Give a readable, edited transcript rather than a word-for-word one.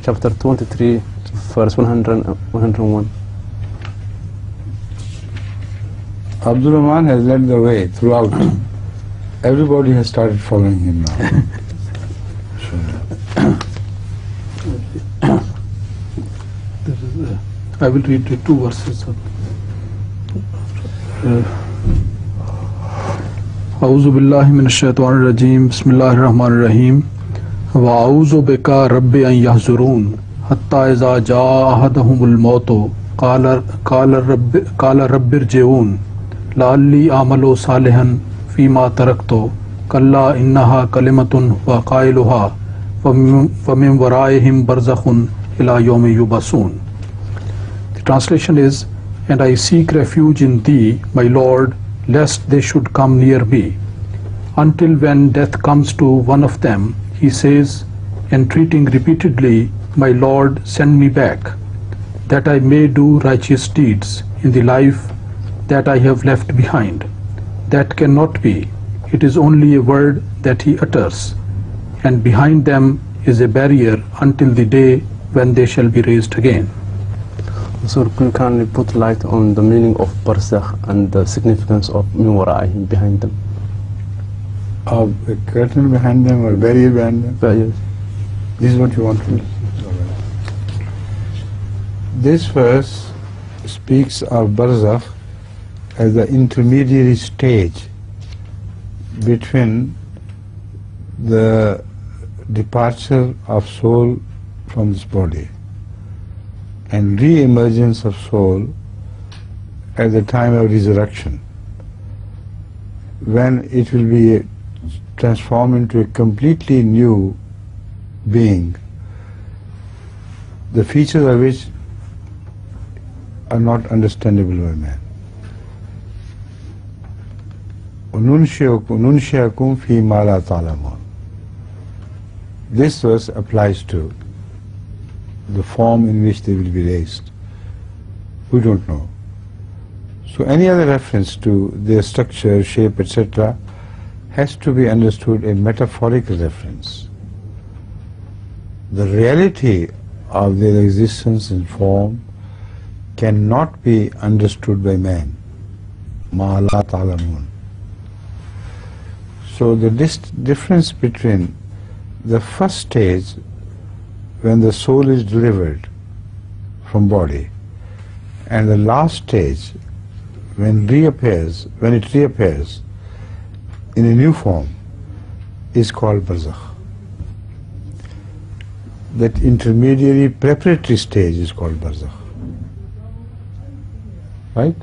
chapter 23, verse 101. Abdul Rahman has led the way throughout. Everybody has started following him now. I will read the 2 verses. A'udhu billahi minash shaitanir rajim. Bismillahir rahmanir rahim. Wa a'udhu bika rabbi an yahzurun hatta iza jaa ahadahumul maut qala rabbi irji'un la'alli a'malu salihan fima taraktu kalla innaha kalimatun wa qailuha wa min wara'ihim barzakhun ila yawmi yub'asun. The translation is, and I seek refuge in thee, my Lord, lest they should come near me. Until when death comes to one of them, he says, entreating repeatedly, my Lord, send me back, that I may do righteous deeds in the life that I have left behind. That cannot be. It is only a word that he utters, and behind them is a barrier until the day when they shall be raised again. So you can put light on the meaning of Barzakh and the significance of min wara'ihim, behind them. Of a curtain behind them or barrier behind them? Barriers. This is what you want to do. This verse speaks of Barzakh as the intermediary stage between the departure of soul from this body and re-emergence of soul at the time of resurrection, when it will be transformed into a completely new being, the features of which are not understandable by man. وَنُنْشِئَكُمْ فِي مَا لَا تَعْلَمُونَ. This verse applies to the form in which they will be raised. We don't know. So any other reference to their structure, shape, etc. has to be understood a metaphorical reference. The reality of their existence in form cannot be understood by man. مَا لَا تَعْلَمُونَ. So the difference between the first stage, when the soul is delivered from body, and the last stage, when it reappears in a new form, is called Barzakh. That intermediary preparatory stage is called Barzakh. Right?